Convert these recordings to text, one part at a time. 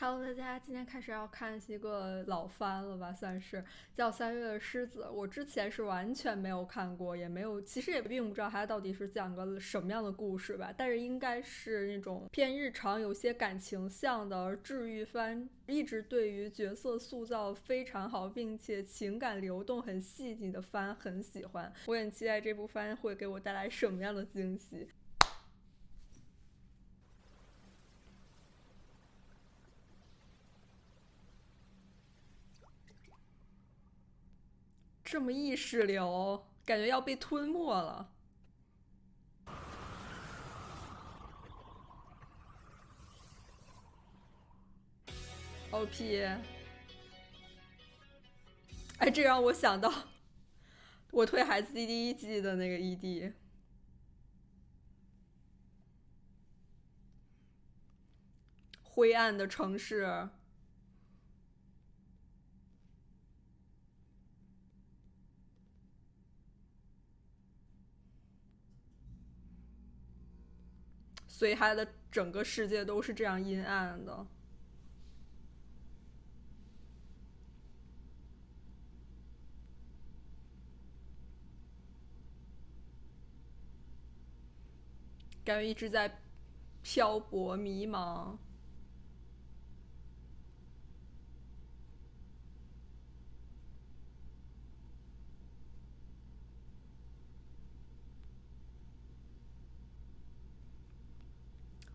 Hello，大家，今天开始要看一个老番了吧，算是叫《三月的狮子》。我之前是完全没有看过，也没有，其实也并不知道它到底是讲个什么样的故事吧。但是应该是那种偏日常、有些感情向的治愈番，一直对于角色塑造非常好，并且情感流动很细腻的番很喜欢。我很期待这部番会给我带来什么样的惊喜。这么意识流，感觉要被吞没了。OP，哎，这让我想到我推孩子第一季的那个 ED，灰暗的城市，所以他的整个世界都是这样阴暗的，感觉一直在漂泊迷茫。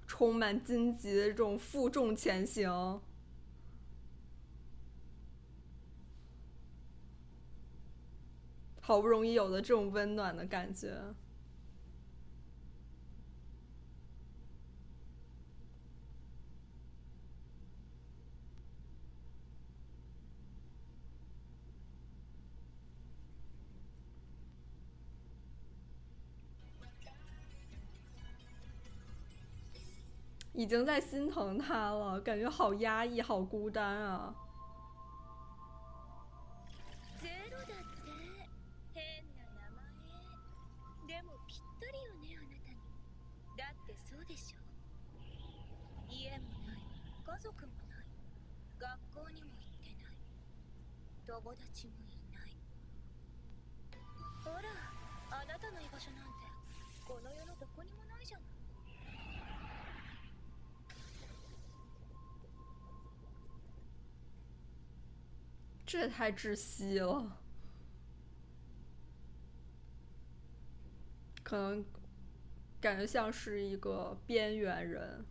充满荆棘的这种负重前行，好不容易有的这种温暖的感觉。已经在心疼他了，感觉好压抑，好孤单啊！ゼロだって変な名前でもぴったりよねあなたにだってそうでしょ家もない家族もない学校にも行ってない友達もいないほらあなたの居場所なんてこの世のどこにもないじゃない这也太窒息了，可能感觉像是一个边缘人。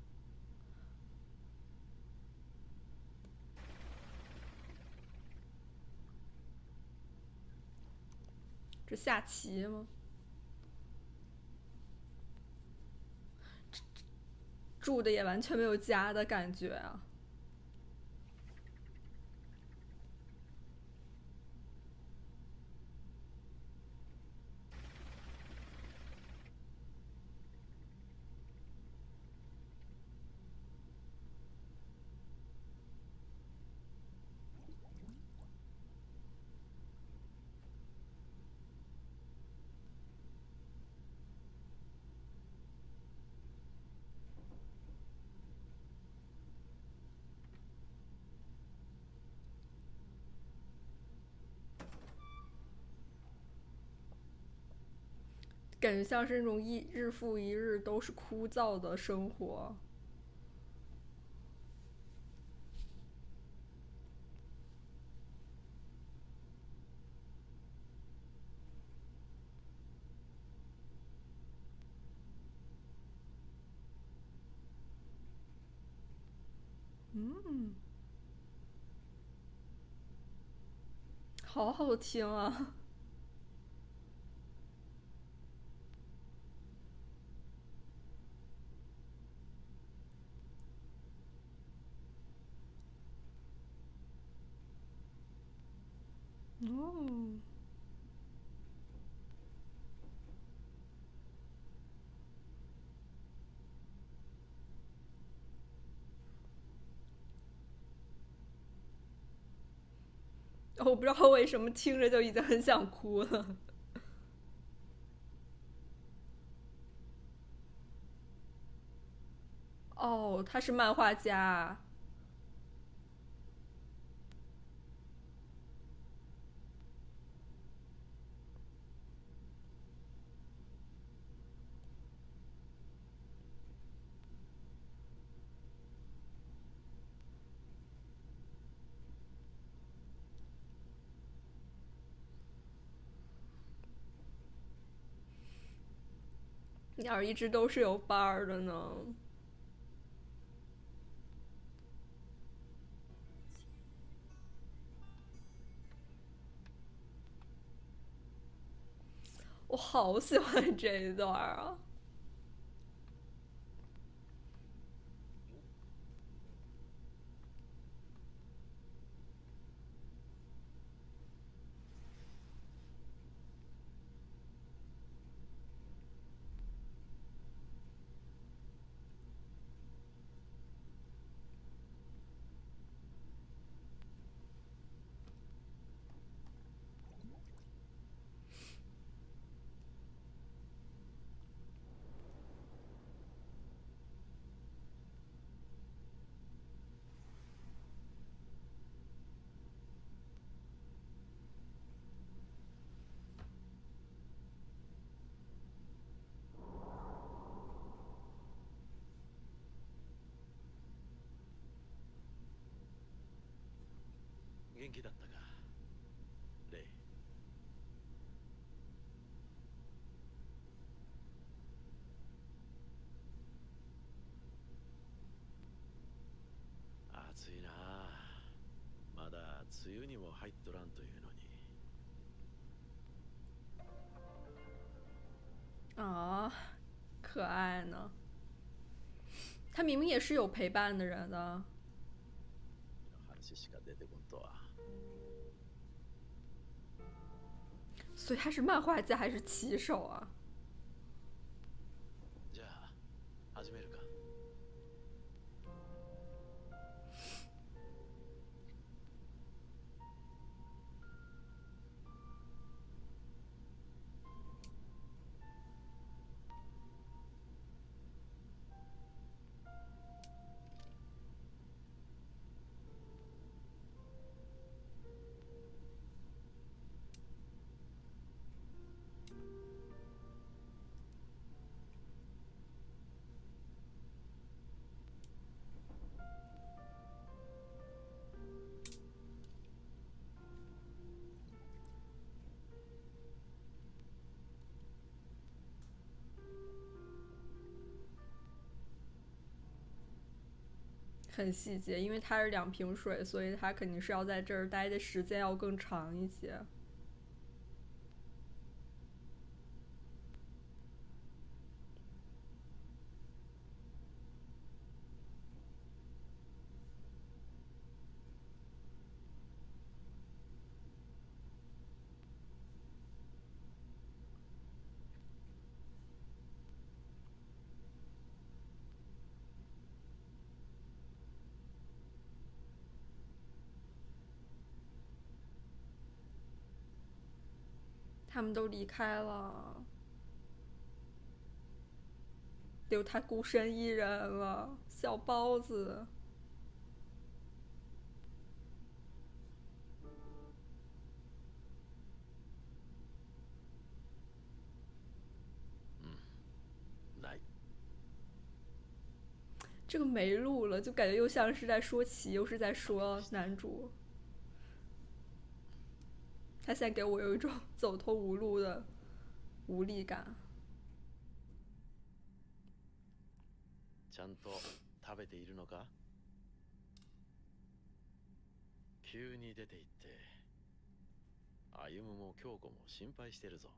这下棋吗？住的也完全没有家的感觉啊！感觉像是那种一日复一日都是枯燥的生活。嗯，好好听啊！哦，我不知道为什么听着就已经很想哭了。哦，他是漫画家，你要是一直都是有伴儿的呢？我好喜欢这一段啊！元気だったかレイ。暑いなあ。まだ梅雨にも入っとらんというのに。啊，可爱呢。他明明也是有陪伴的人的。話しか出てこんとは。所以他是漫画家还是棋手啊？じゃあ始めるか。很细节，因为它是2瓶水，所以它肯定是要在这儿待的时间要更长一些。他们都离开了，留他孤身一人了，小包子。ない。这个没录了，就感觉又像是在说棋，又是在说男主。他现在给我有一种走投无路的无力感。ちゃんと食べているのか。急に出て行って歩も京子も心配してるぞ。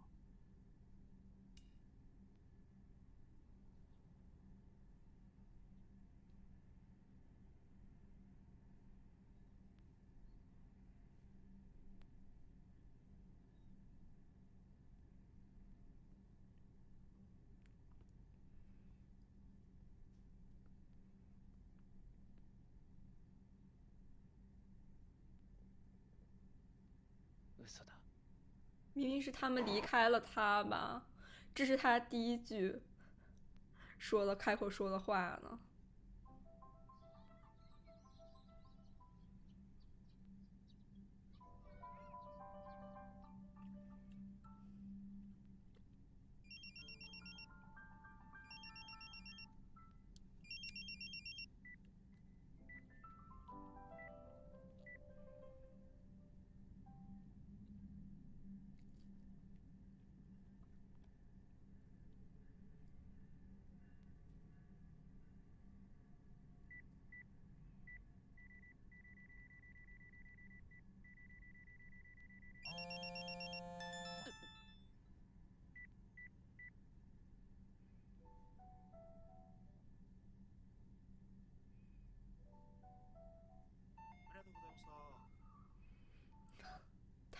嘘だ。明明是他们离开了他吧，这是他第一句开口说的话呢。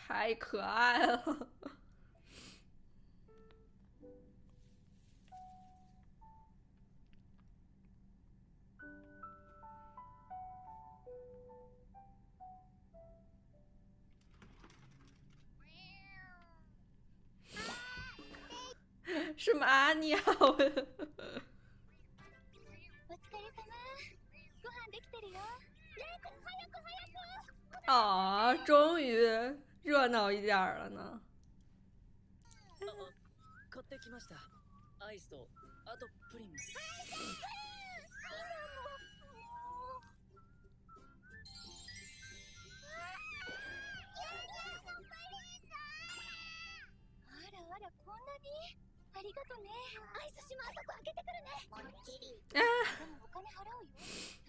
太可爱了。什么阿鸟？お疲れ様。ご飯できてるよ。レイ君早く早く。啊，终于热闹一点了呢。買ってきました。アイスとあとプリンも。あらあら、こんなにありがとね。アイスしまうとこ開けてくるね。もっちり。でもお金払うよ。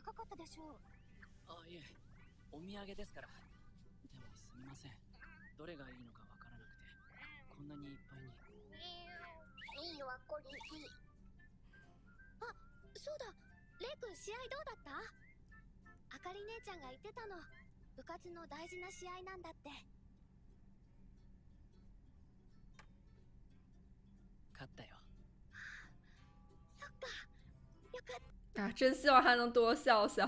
高かったでしょう。あ、いえ、お土産ですから。でもすみません。どれがいいのかわからなくて、こんなにいっぱいに。いいわ、これいい。あ、そうだ。レイ君試合どうだった？あかり姉ちゃんが言ってたの。部活の大事な試合なんだって。勝ったよ。そっか。よかった。啊，真希望他能多笑笑。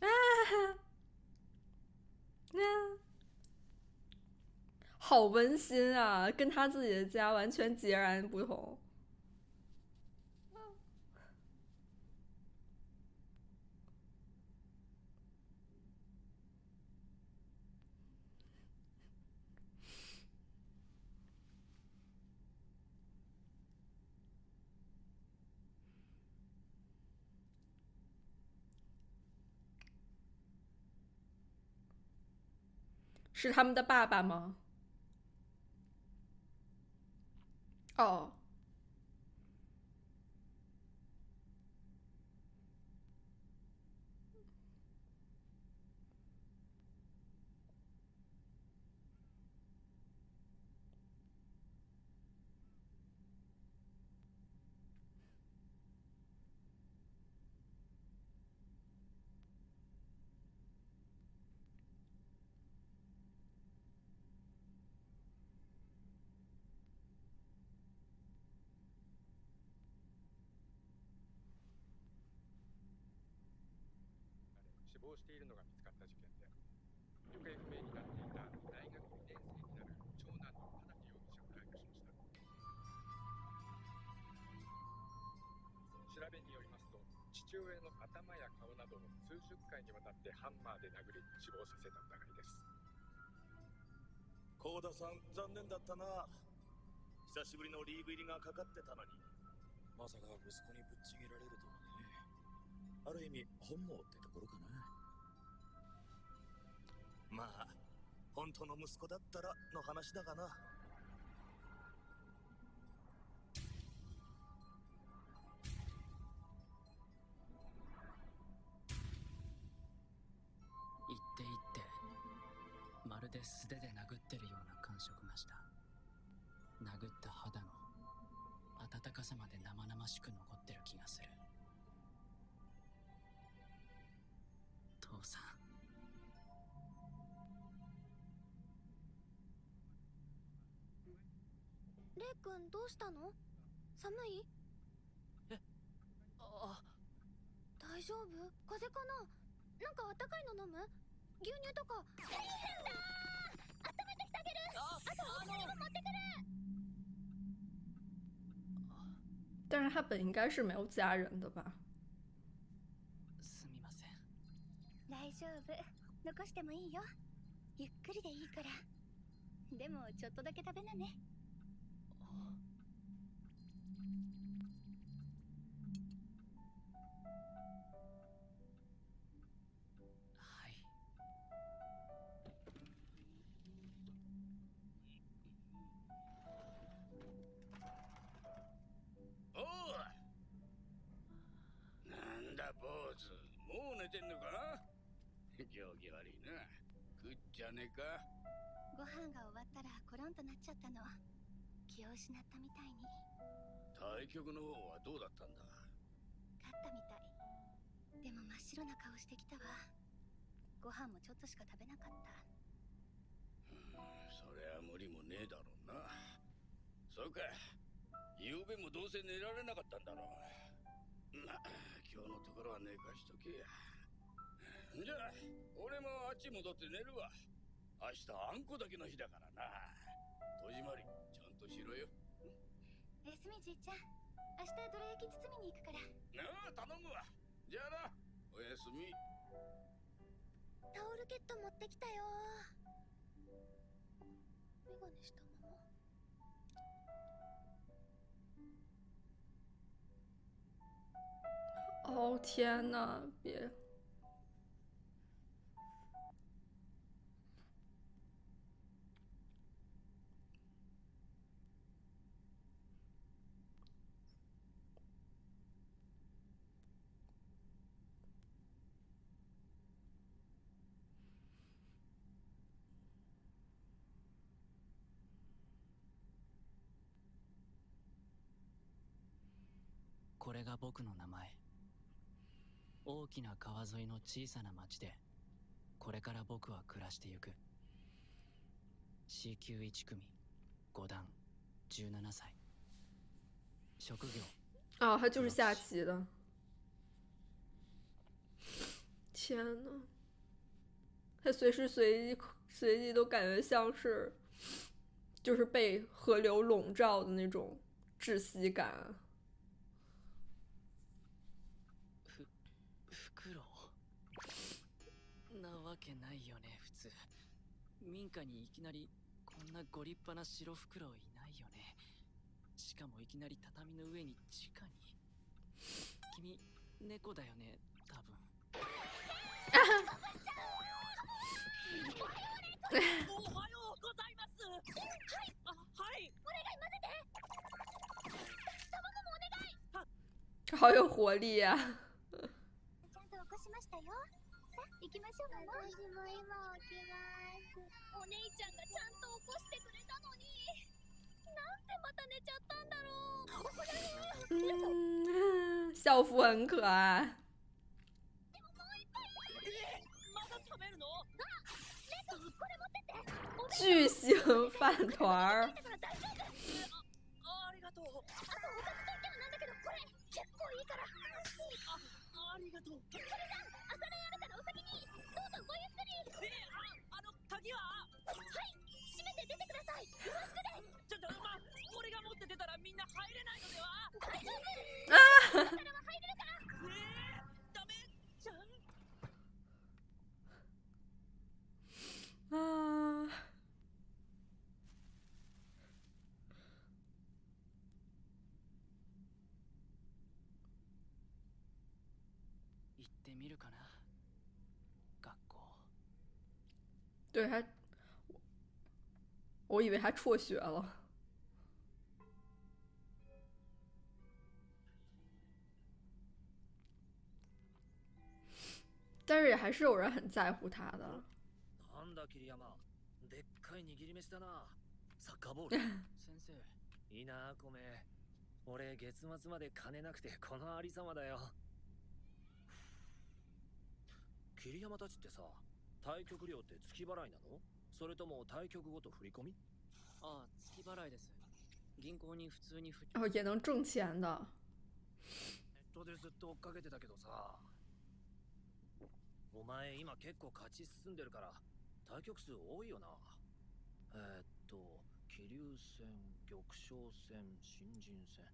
啊，好温馨啊，跟他自己的家完全截然不同。是他们的爸爸吗？哦，死亡しているのが見つかった事件で、行方不明になっていた大学2年生になる長男の田中容疑者を逮捕しました。調べによりますと、父親の頭や顔などを数十回にわたってハンマーで殴り死亡させた疑いです。幸田さん、残念だったな。久しぶりのリーグ入りがかかってたのに。まさか息子にぶっちぎられるとはね。ある意味本望ってところかな。まあ本当の息子だったらの話だがな。言って言ってまるで素手で殴ってるような感触がした。殴った肌の温かさまで生々しく残ってる気がする。父さん。レイ君どうしたの？寒い？あ、大丈夫？風邪かな？なんかあったかいの飲む？牛乳とか。大変だー！温めてきてあげる。あとお薬も持ってくる。但是他本应该是没有家人的吧？すみません。大丈夫。残してもいいよ。ゆっくりでいいから。でもちょっとだけ食べなね。はい。おう、なんだ坊主、もう寝てんのか？行儀悪いな。食っちゃねえか？ご飯が終わったらコロンとなっちゃったの。気を失ったみたいに。対局の方はどうだったんだ？勝ったみたい。でも真っ白な顔してきたわ。ご飯もちょっとしか食べなかった。そりゃ無理もねえだろうな。そうか、昨べもどうせ寝られなかったんだろう。まあ今日のところは寝かしとけや。じゃあ俺もあっち戻って寝るわ。明日あんこだけの日だからな。戸締まりちゃんとしろよ。おやすみじいちゃん。明日どら焼き包みに行くから。ああ頼むわ。じゃあな、おやすみ。タオルケット持ってきたよ。メガネしたまま。哦天哪，别！これが僕の名前。大きな川沿いの小さな町でこれから僕は暮らしてゆく。 C 級1組5段17歳。職業啊，他就是下棋的。天呐，他随时随地都感觉像是，就是被河流笼罩的那种窒息感。フクロウなわけないよね。普通民家にいきなりこんなご立派な白フクロウいないよね。しかもいきなり畳の上に直に。君猫だよね多分。おはようございます。はい、あ、はい。お願い混ぜて。卵もお願い。好有活力呀、ちゃんと起こしましたよ。さあ行きましょう。私も今起きます。お姉ちゃんがちゃんと起こしてくれたのに、なんでまた寝ちゃったんだろう。校服很可愛。巨型饭团儿。ありがとう。あとおかずといってはなんだけど、これ結構いいから。ありがとう。それじゃ朝練あるからお先に。どうぞごゆっくり。鍵は？はい、閉めて出てください。よろしくです。俺が持って出たらみんな入れないのでは？大丈夫。だからは入れるから。ダメじゃん。あー。行ってみるかな。学校。对他，我以为他辍学了。但是也还是有人很在乎他的。なんだ桐山、でっかい握り飯だな。サッカーボール。先生。いいな米。俺月末まで金なくてこのありさまだよ。桐山たちってさ、対局料って月払いなの？それとも対局ごと振り込み？ああ、月払いです。銀行に普通に哦，也能挣钱的。ネットでずっと追っかけてたけどさ。お前今結構勝ち進んでるから対局数多いよな。桐生戦、玉将戦、新人戦。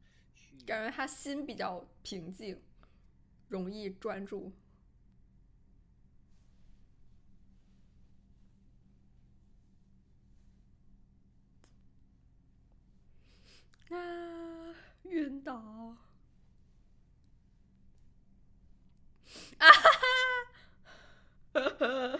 感觉他心比较平静，容易专注。啊，晕倒！啊哈哈！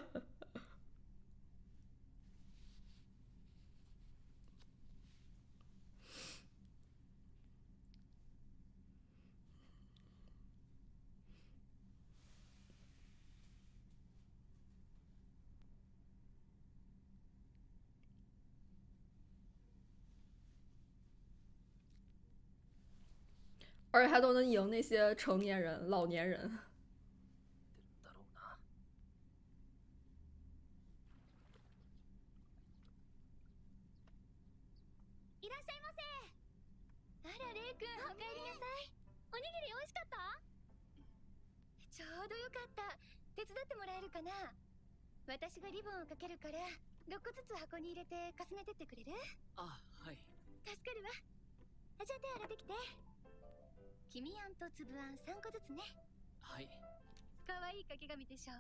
而且他都能赢那些成年人、老年人。いらっしゃいませ。あら、レイ君、おかえりなさい。おにぎり美味しかった？ちょうどよかった。手伝ってもらえるかな？私がリボンをかけるから6個ずつ箱に入れて重ねてってくれる？あ、はい。助かるわ。じゃあ手洗ってきて。黄身あんと粒あん3個ずつね。はい。かわいい掛け紙でしょ。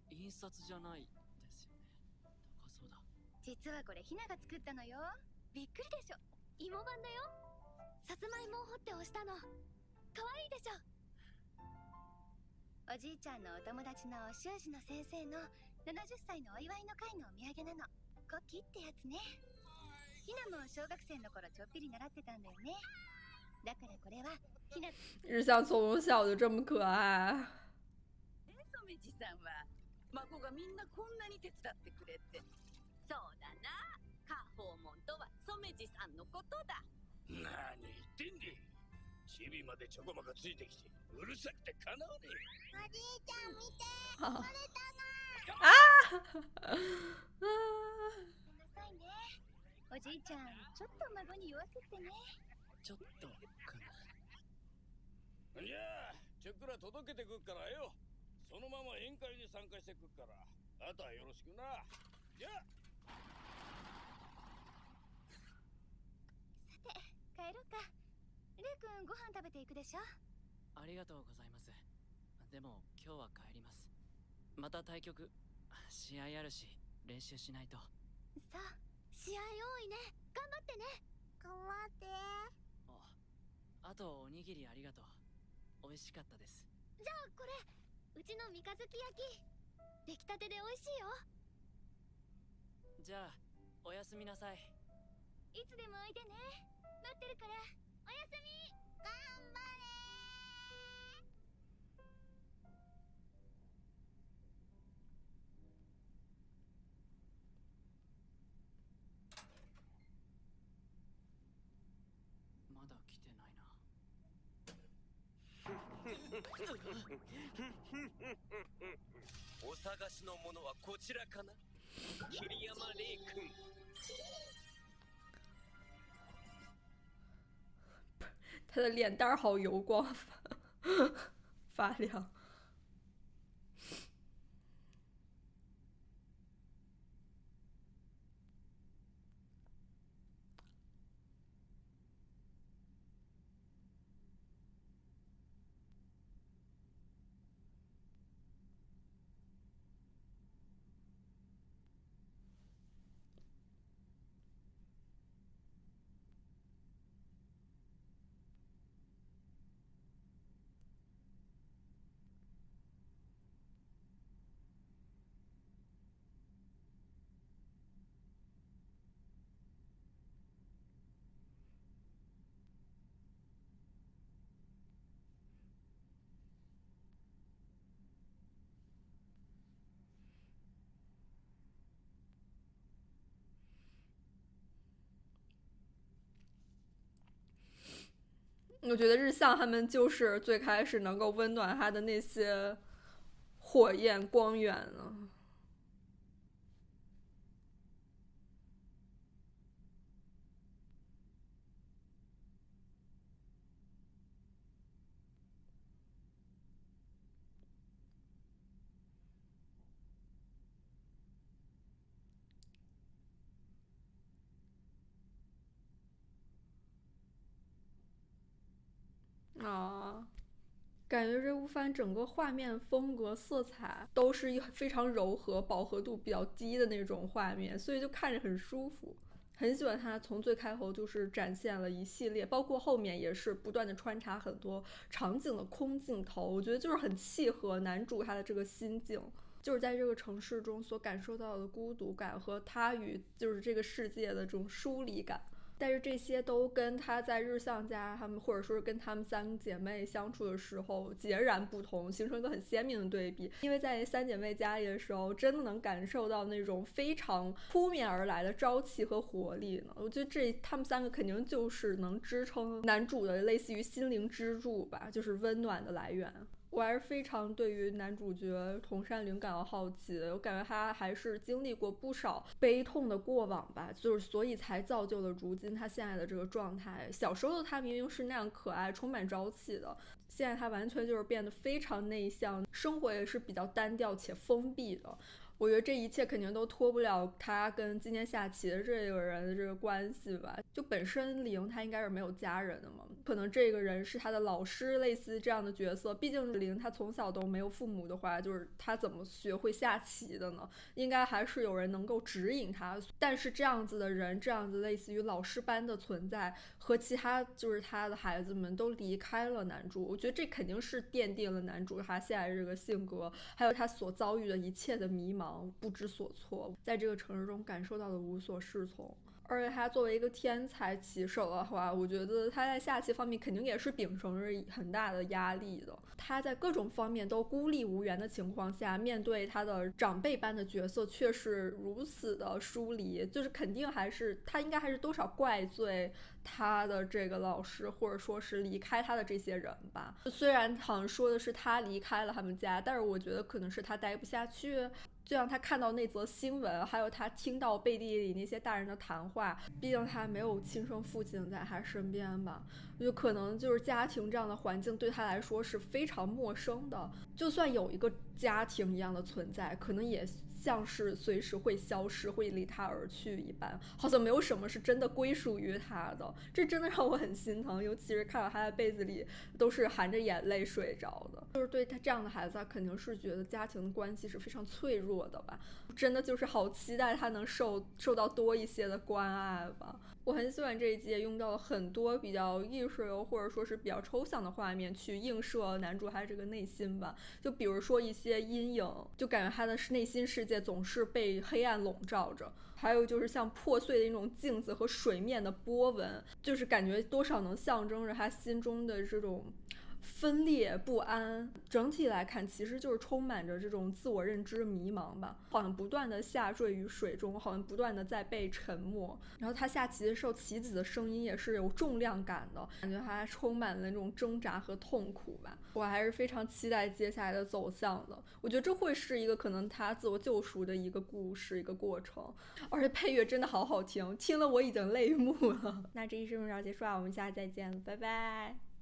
印刷じゃないですよね。高そうだ。実はこれひなが作ったのよ。びっくりでしょ。芋版だよ。さつまいもを掘って押したの。かわいいでしょ。おじいちゃんのお友達の修士の先生の70歳のお祝いの会のお土産なの。コッキってやつね。ひなも小学生の頃ちょっぴり習ってたんだよね。だからこれはひな。日向从小就这么可愛。染地さんは孫がみんなこんなに手伝ってくれて。そうだな。家訪問とは染地さんのことだ。何言ってんで。チビまでちょこまかついてきてうるさくてかなわねえ。おじいちゃん見て。あ取れたな。あごめんなさいね。おじいちゃんちょっと孫に弱くってね。ちょっとかな。じゃあちょっくら届けてくっからよ。そのまま宴会に参加してくっからあとはよろしくな。じゃあさて帰ろうか。レイ君ご飯食べていくでしょ。ありがとうございます。でも今日は帰ります。また対局試合あるし練習しないと。さあ試合多いね。頑張ってね。頑張って。あとおにぎりありがとう。美味しかったです。じゃあこれうちの三日月焼き出来たてで美味しいよ。じゃあおやすみなさい。いつでもおいでね。待ってるから。おやすみ。頑張れ。まだ来てないな。お探しのものはこちらかな、桐山レイ君。他的脸蛋好油光，发亮。我觉得日向他们就是最开始能够温暖他的那些火焰光源了。啊，感觉这部番整个画面风格色彩都是非常柔和饱和度比较低的那种画面，所以就看着很舒服。很喜欢它从最开头就是展现了一系列，包括后面也是不断的穿插很多场景的空镜头，我觉得就是很契合男主他的这个心境，就是在这个城市中所感受到的孤独感和他与就是这个世界的这种疏离感。但是这些都跟他在日向家他们或者说是跟他们三姐妹相处的时候截然不同，形成一个很鲜明的对比。因为在三姐妹家里的时候真的能感受到那种非常扑面而来的朝气和活力呢。我觉得他们三个肯定就是能支撑男主的类似于心灵支柱吧，就是温暖的来源。我还是非常对于男主角桐山绫感到好奇的，我感觉他还是经历过不少悲痛的过往吧，就是所以才造就了如今他现在的这个状态。小时候的他明明是那样可爱充满朝气的，现在他完全就是变得非常内向，生活也是比较单调且封闭的。我觉得这一切肯定都脱不了他跟今天下棋的这个人的这个关系吧。就本身绫他应该是没有家人的嘛，可能这个人是他的老师，类似这样的角色。毕竟绫他从小都没有父母的话，就是他怎么学会下棋的呢？应该还是有人能够指引他。但是这样子的人，这样子类似于老师般的存在，和其他就是他的孩子们都离开了男主，我觉得这肯定是奠定了男主他现在这个性格，还有他所遭遇的一切的迷茫、不知所措，在这个城市中感受到的无所适从。而且他作为一个天才棋手的话，我觉得他在下棋方面肯定也是秉承着很大的压力的。他在各种方面都孤立无援的情况下，面对他的长辈般的角色却是如此的疏离，就是肯定还是他应该还是多少怪罪他的这个老师，或者说是离开他的这些人吧。虽然好像说的是他离开了他们家，但是我觉得可能是他待不下去，就让他看到那则新闻，还有他听到背地里那些大人的谈话，毕竟他没有亲生父亲在他身边吧，就可能就是家庭这样的环境对他来说是非常陌生的，就算有一个家庭一样的存在，可能也像是随时会消失，会离他而去一般，好像没有什么是真的归属于他的。这真的让我很心疼，尤其是看到他在被子里都是含着眼泪睡着的。就是对他这样的孩子，他肯定是觉得家庭的关系是非常脆弱的吧。真的就是好期待他能受到多一些的关爱吧。我很喜欢这一集也用到了很多比较艺术或者说是比较抽象的画面去映射男主他这个内心吧，就比如说一些阴影，就感觉他的内心世界总是被黑暗笼罩着，还有就是像破碎的那种镜子和水面的波纹，就是感觉多少能象征着他心中的这种分裂不安。整体来看其实就是充满着这种自我认知迷茫吧，好像不断的下坠于水中，好像不断的在被沉没。然后他下棋的时候棋子的声音也是有重量感的，感觉他充满了那种挣扎和痛苦吧。我还是非常期待接下来的走向的，我觉得这会是一个可能他自我救赎的一个故事，一个过程。而且配乐真的好好听，听了我已经泪目了。那这一视频就结束了，我们下期再见了，拜拜。